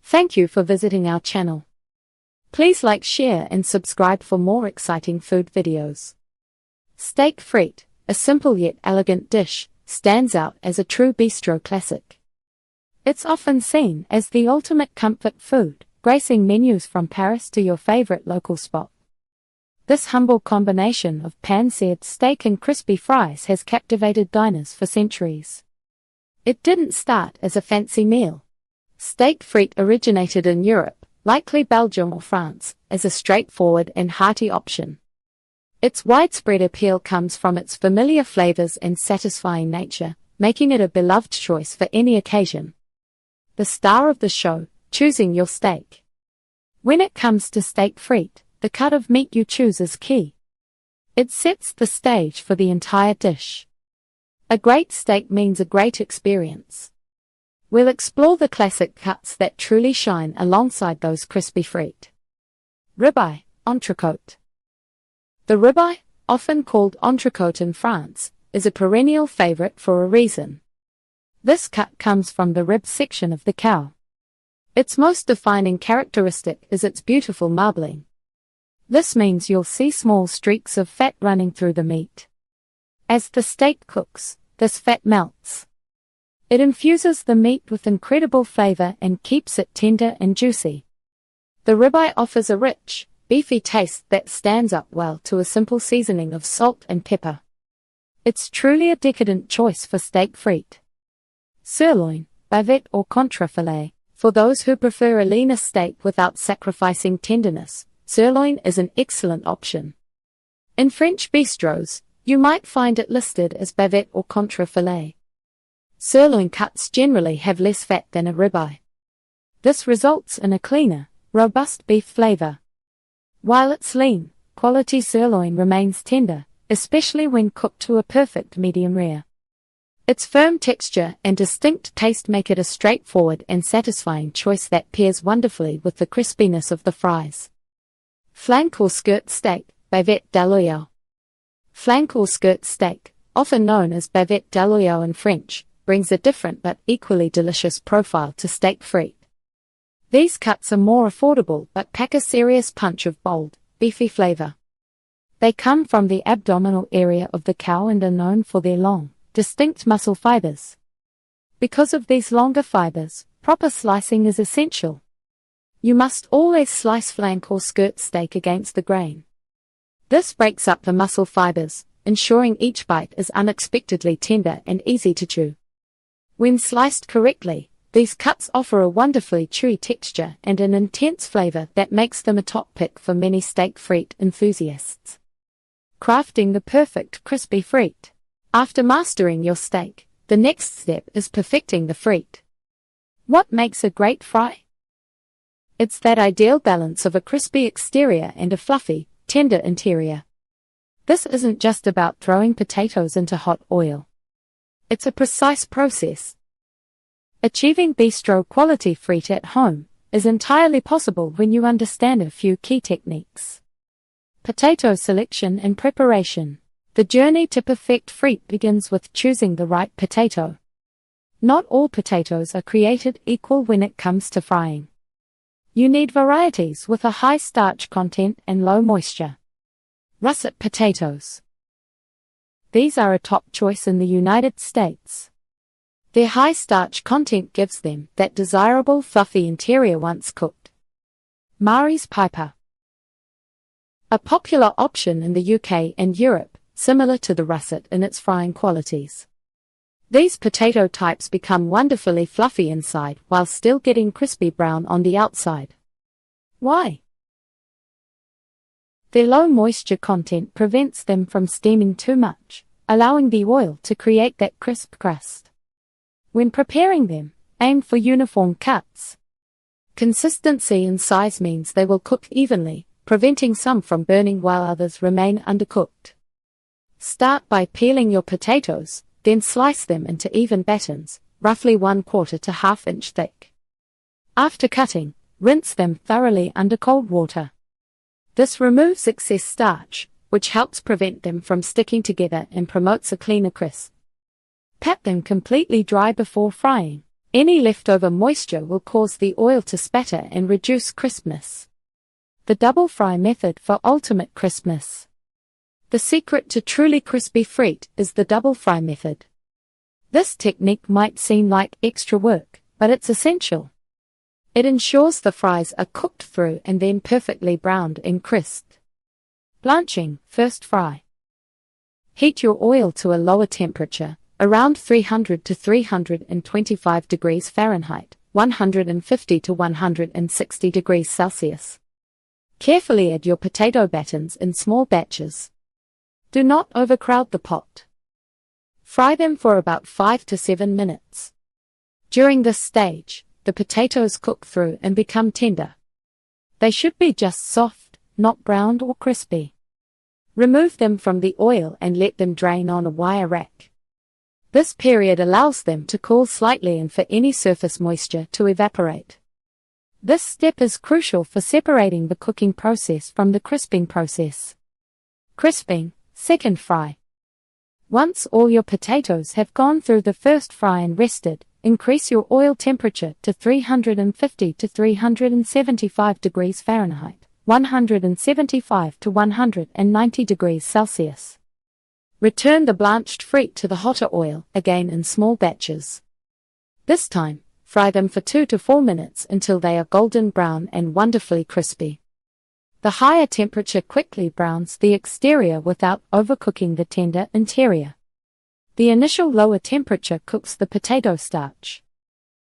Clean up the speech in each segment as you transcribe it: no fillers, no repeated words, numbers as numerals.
Thank you for visiting our channel. Please like, share and subscribe for more exciting food videos. Steak frite, a simple yet elegant dish, stands out as a true bistro classic. It's often seen as the ultimate comfort food, gracing menus from Paris to your favorite local spot. This humble combination of pan-seared steak and crispy fries has captivated diners for centuries. It didn't start as a fancy meal. Steak frite originated in Europe, likely Belgium or France, as a straightforward and hearty option. Its widespread appeal comes from its familiar flavors and satisfying nature, making it a beloved choice for any occasion. The star of the show, choosing your steak. When it comes to steak frite, the cut of meat you choose is key. It sets the stage for the entire dish. A great steak means a great experience. We'll explore the classic cuts that truly shine alongside those crispy frite. Ribeye, entrecôte. The ribeye, often called entrecôte in France, is a perennial favorite for a reason. This cut comes from the rib section of the cow. Its most defining characteristic is its beautiful marbling. This means you'll see small streaks of fat running through the meat. As the steak cooks, this fat melts. It infuses the meat with incredible flavor and keeps it tender and juicy. The ribeye offers a rich, beefy taste that stands up well to a simple seasoning of salt and pepper. It's truly a decadent choice for steak frite. Sirloin, bavette or contrafilet. For those who prefer a leaner steak without sacrificing tenderness, sirloin is an excellent option. In French bistros, you might find it listed as bavette or contrafilet. Sirloin cuts generally have less fat than a ribeye. This results in a cleaner, robust beef flavor. While it's lean, quality sirloin remains tender, especially when cooked to a perfect medium rare. Its firm texture and distinct taste make it a straightforward and satisfying choice that pairs wonderfully with the crispiness of the fries. Flank or skirt steak, bavette d'aloyau. Flank or skirt steak, often known as bavette d'aloyau in French, brings a different but equally delicious profile to steak frite. These cuts are more affordable but pack a serious punch of bold, beefy flavor. They come from the abdominal area of the cow and are known for their long, distinct muscle fibers. Because of these longer fibers, proper slicing is essential. You must always slice flank or skirt steak against the grain. This breaks up the muscle fibers, ensuring each bite is unexpectedly tender and easy to chew. When sliced correctly, these cuts offer a wonderfully chewy texture and an intense flavor that makes them a top pick for many steak frite enthusiasts. Crafting the perfect crispy frite. After mastering your steak, the next step is perfecting the frite. What makes a great fry? It's that ideal balance of a crispy exterior and a fluffy, tender interior. This isn't just about throwing potatoes into hot oil. It's a precise process. Achieving bistro quality frite at home is entirely possible when you understand a few key techniques. Potato selection and preparation. The journey to perfect frite begins with choosing the right potato. Not all potatoes are created equal when it comes to frying. You need varieties with a high starch content and low moisture. Russet potatoes. These are a top choice in the United States. Their high starch content gives them that desirable fluffy interior once cooked. Maurice Piper. A popular option in the UK and Europe, similar to the russet in its frying qualities. These potato types become wonderfully fluffy inside while still getting crispy brown on the outside. Why? Their low moisture content prevents them from steaming too much, allowing the oil to create that crisp crust. When preparing them, aim for uniform cuts. Consistency in size means they will cook evenly, preventing some from burning while others remain undercooked. Start by peeling your potatoes, then slice them into even battens, roughly 1/4 to 1/2 inch thick. After cutting, rinse them thoroughly under cold water. This removes excess starch, which helps prevent them from sticking together and promotes a cleaner crisp. Pat them completely dry before frying. Any leftover moisture will cause the oil to spatter and reduce crispness. The double fry method for ultimate crispness. The secret to truly crispy frite is the double fry method. This technique might seem like extra work, but it's essential. It ensures the fries are cooked through and then perfectly browned and crisped. Blanching, first fry. Heat your oil to a lower temperature, around 300 to 325 degrees Fahrenheit, 150 to 160 degrees Celsius. Carefully add your potato batons in small batches. Do not overcrowd the pot. Fry them for about 5 to 7 minutes. During this stage, the potatoes cook through and become tender. They should be just soft, not browned or crispy. Remove them from the oil and let them drain on a wire rack. This period allows them to cool slightly and for any surface moisture to evaporate. This step is crucial for separating the cooking process from the crisping process. Crisping, second fry. Once all your potatoes have gone through the first fry and rested, increase your oil temperature to 350 to 375 degrees Fahrenheit, 175 to 190 degrees Celsius. Return the blanched frite to the hotter oil, again in small batches. This time, fry them for 2 to 4 minutes until they are golden brown and wonderfully crispy. The higher temperature quickly browns the exterior without overcooking the tender interior. The initial lower temperature cooks the potato starch.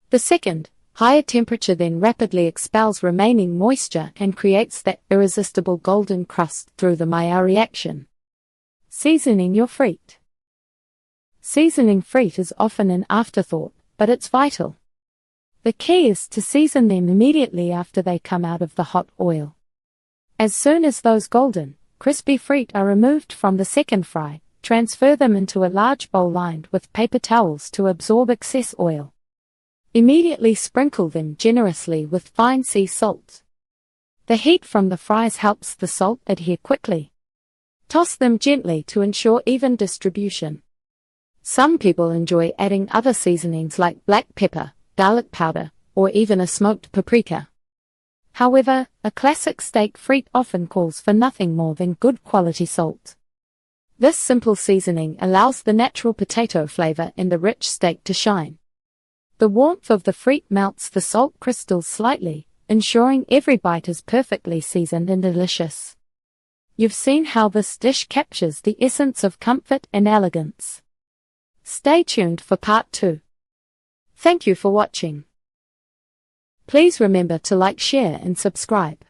The second, higher temperature then rapidly expels remaining moisture and creates that irresistible golden crust through the Maillard reaction. Seasoning your frite. Seasoning frite is often an afterthought, but it's vital. The key is to season them immediately after they come out of the hot oil. As soon as those golden, crispy frite are removed from the second fry, transfer them into a large bowl lined with paper towels to absorb excess oil. Immediately sprinkle them generously with fine sea salt. The heat from the fries helps the salt adhere quickly. Toss them gently to ensure even distribution. Some people enjoy adding other seasonings like black pepper, garlic powder, or even a smoked paprika. However, a classic steak frite often calls for nothing more than good quality salt. This simple seasoning allows the natural potato flavor in the rich steak to shine. The warmth of the frite melts the salt crystals slightly, ensuring every bite is perfectly seasoned and delicious. You've seen how this dish captures the essence of comfort and elegance. Stay tuned for part 2. Thank you for watching. Please remember to like, share and subscribe.